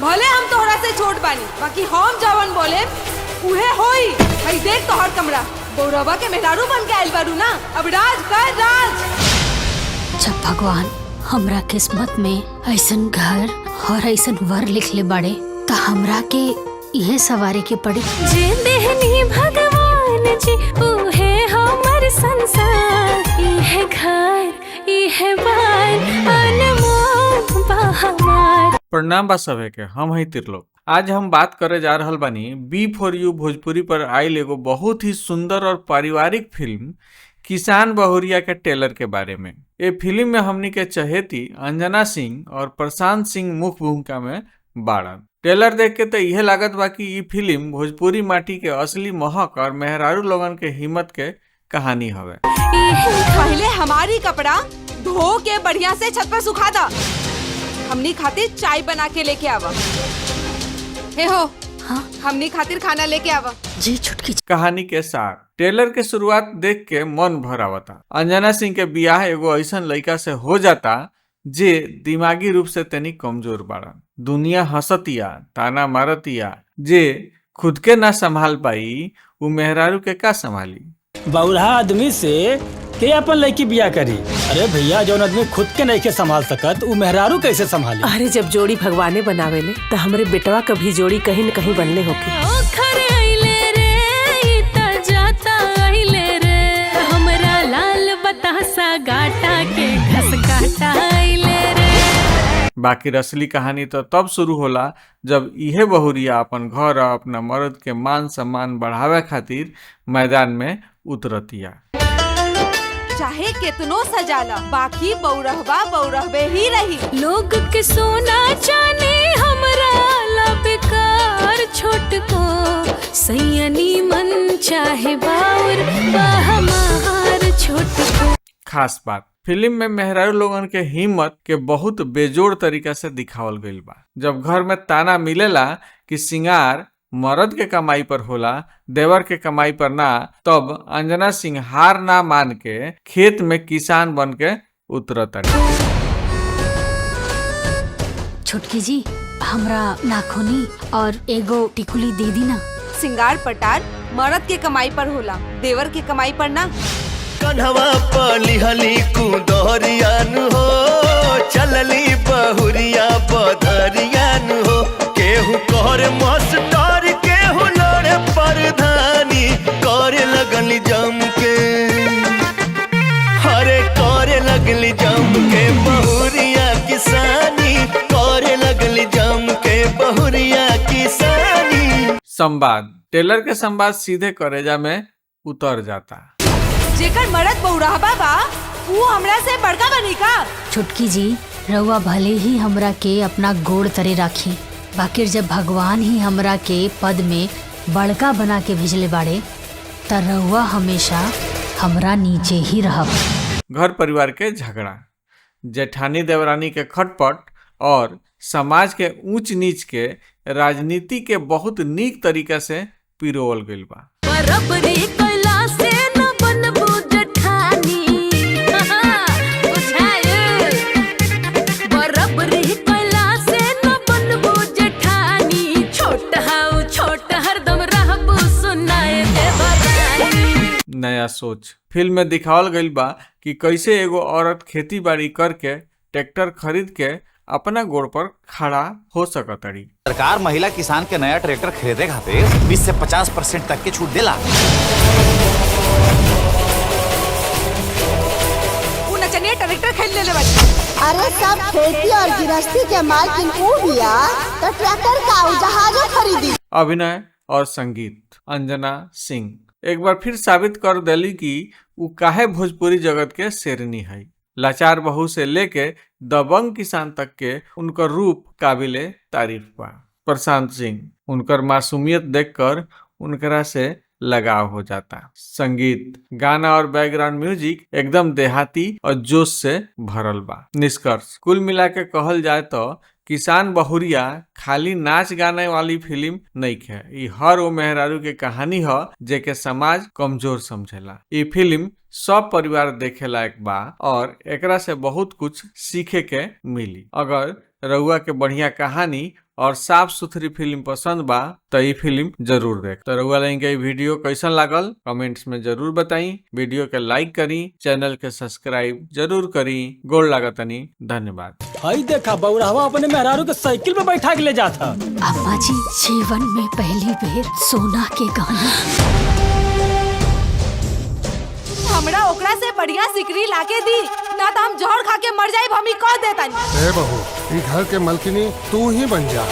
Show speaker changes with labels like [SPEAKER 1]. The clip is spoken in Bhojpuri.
[SPEAKER 1] भले हम तोहरा से छोट बानी, बाकी हम जवन बोले उहे होई। भाई देख तोहर कमरा, गौरवा के मेहरारू बन के आइल बारू ना, अब राज कर राज।
[SPEAKER 2] जब भगवान हमरा किस्मत में ऐसन घर और ऐसन वर लिखले बड़े तो हमरा के यह सवारी के पड़ी।
[SPEAKER 3] जे देहनी भगवान जी उहे हमर संसार, इहे घर इहे बार अनमोल बा हमार।
[SPEAKER 4] प्रणाम बा सभे के, हम है त्रिलोक। आज हम बात करे जा रहल बानी B4U भोजपुरी पर आयल एगो बहुत ही सुंदर और पारिवारिक फिल्म किसान बहुरिया के ट्रेलर के बारे में। ये फिल्म में हमनी के चहेती अंजना सिंह और प्रशांत सिंह मुख्य भूमिका में बाड़न। ट्रेलर देख के तो यह लागत बा कि ये फिल्म भोजपुरी माटी के असली महक और मेहरारू लोगन के हिम्मत के कहानी हवे।
[SPEAKER 1] पहले हमारी कपड़ा धो के बढ़िया से छत पर सुखा दा, हमनी खातिर चाय बना के लेके आवा। हे हो,
[SPEAKER 2] हाँ
[SPEAKER 1] हमनी खातिर खाना लेके आवा।
[SPEAKER 2] जी छुटकी।
[SPEAKER 4] कहानी के सार ट्रेलर के शुरुआत देख के मन भर आवता। अंजना सिंह के बियाह एगो ऐसन लड़का से हो जाता जे दिमागी रूप से तनी कमजोर बाड़न। दुनिया हंसतिया, ताना मारतिया, जे खुद के ना संभाल पाई वो मेहरारू के का संभाली।
[SPEAKER 5] बौरा आदमी से के अपन लड़की बिया करी। अरे भैया, जौन आदमी खुद के नहीं के संभाल सकत उ मेहरारू कैसे संभाली।
[SPEAKER 6] अरे जब जोड़ी भगवाने बनावेले तो हमरे बेटवा कभी जोड़ी कहीं न कहीं बनले होके।
[SPEAKER 3] ओखर आइले रे इता जाता आइले रे, हमरा लाल बतासा गाटा के घस काटा आइले रे।
[SPEAKER 4] बाकी असली कहानी तो तब शुरू होला जब इहे बहुरिया अपन घर और अपना मर्द के मान सम्मान बढ़ावे खातिर मैदान में उतरतिया।
[SPEAKER 1] चाहे कितनो सजाला, बाकी बौरहबा बौरहबे ही रही।
[SPEAKER 3] लोग के सोना चांदी हमरा ला बेकार, छोट को सैयनी मन चाहे बाउर बा हमार छोट को।
[SPEAKER 4] खास बात, फिल्म में मेहरारू लोगन के हिम्मत के बहुत बेजोड़ तरीका से दिखावल गईल बा। जब घर में ताना मिलेला कि सिंगार मर्द के कमाई पर होला, देवर के कमाई पर ना, तब अंजना सिंह हार ना मान के खेत में किसान बन के उतरत।
[SPEAKER 2] छुटकी जी, हमरा नाखूनी और एगो टिकुली दे दी ना।
[SPEAKER 1] सिंगार पटार मर्द के कमाई पर होला, देवर के कमाई पर ना।
[SPEAKER 7] कन्हवा पली हली कुदरियान हो, चलली बहुरिया बदरियान हो। केहू करे मास्टर, केहू लड़े प्रधानी, करे लगली जम के, हरे करे लगली जम के बहुरिया किसानी, करे लगली जम के बहुरिया किसानी।
[SPEAKER 4] संवाद ट्रेलर के संवाद सीधे करेजा में उतर जाता।
[SPEAKER 1] जेकर मर्द बौरहबा बा वो हमरा से बड़का बनी का।
[SPEAKER 2] छुटकी जी, रउआ भले ही हमरा के अपना गोड़ तरे राखी, बाकी जब भगवान ही हमरा के पद में बड़का बना के भेजले बाड़े त रउआ हमेशा हमरा नीचे ही रहब।
[SPEAKER 4] घर परिवार के झगड़ा, जेठानी देवरानी के खटपट और समाज के ऊंच नीच के राजनीति के बहुत नीक तरीका से पिरोवल गईल बा।
[SPEAKER 3] बराबरी कइला से न बनबू जेठानी, बुझाइल। बराबरी कइला से न बनबू जेठानी, छोट हाउ छोट हरदम रहबू सुनाए देवरानी।
[SPEAKER 4] नया सोच फिल्म में दिखावल गईल बा कि कैसे एगो औरत खेती बाड़ी करके ट्रैक्टर खरीद के अपना गोड़ पर खड़ा हो सकतड़ी।
[SPEAKER 8] सरकार महिला किसान के नया ट्रैक्टर खरीदे खातिर 20 से 50% तक के छूट देला।
[SPEAKER 1] वो नचनिया ट्रैक्टर खरीद लेले बाड़ी।
[SPEAKER 9] अरे सब खेती और गृहस्थी के मालकिन ऊ बिया तो ट्रैक्टर का जहाजो खरीदी।
[SPEAKER 4] अभिनय और संगीत अंजना सिंह एक बार फिर साबित कर देली कि वो काहे भोजपुरी जगत के शेरनी है। लाचार बहू से लेके दबंग किसान तक के उनकर रूप काबिले तारीफ बा। प्रशांत सिंह, उनकर मासूमियत देखकर उनकरा से लगाव हो जाता। संगीत, गाना और बैकग्राउंड म्यूजिक एकदम देहाती और जोश से भरल बा। निष्कर्ष कुल मिला के कहल जाए तो किसान बहुरिया खाली नाच गाने वाली फिल्म नहीं है, ये हर वो मेहरारू के कहानी है जेके समाज कमजोर समझेला। ये फिल्म सब परिवार देखे लायक बा और एकरा से बहुत कुछ सीखे के मिली। अगर रउआ के बढ़िया कहानी और साफ सुथरी फिल्म पसंद बा तो ये फिल्म जरूर देख। तो रउआ लाइन के वीडियो कैसन लागल कमेंट्स में जरूर बताई। वीडियो के लाइक करी, चैनल के सब्सक्राइब जरूर करी। गोड़ लागतनी, धन्यवाद।
[SPEAKER 5] हई देखा बौरावा अपने मेहरारू के साइकिल पे बैठा के ले जाता।
[SPEAKER 2] अम्मा जी जीवन में पहली बेर सोना के गाना।
[SPEAKER 1] हमरा ओकरा से बढ़िया सिकरी लाके दी ना तो हम जहर खा के मर जाए। हम ही कह देता
[SPEAKER 10] ए बहू, ई घर के मलकिनी तू ही बन जा।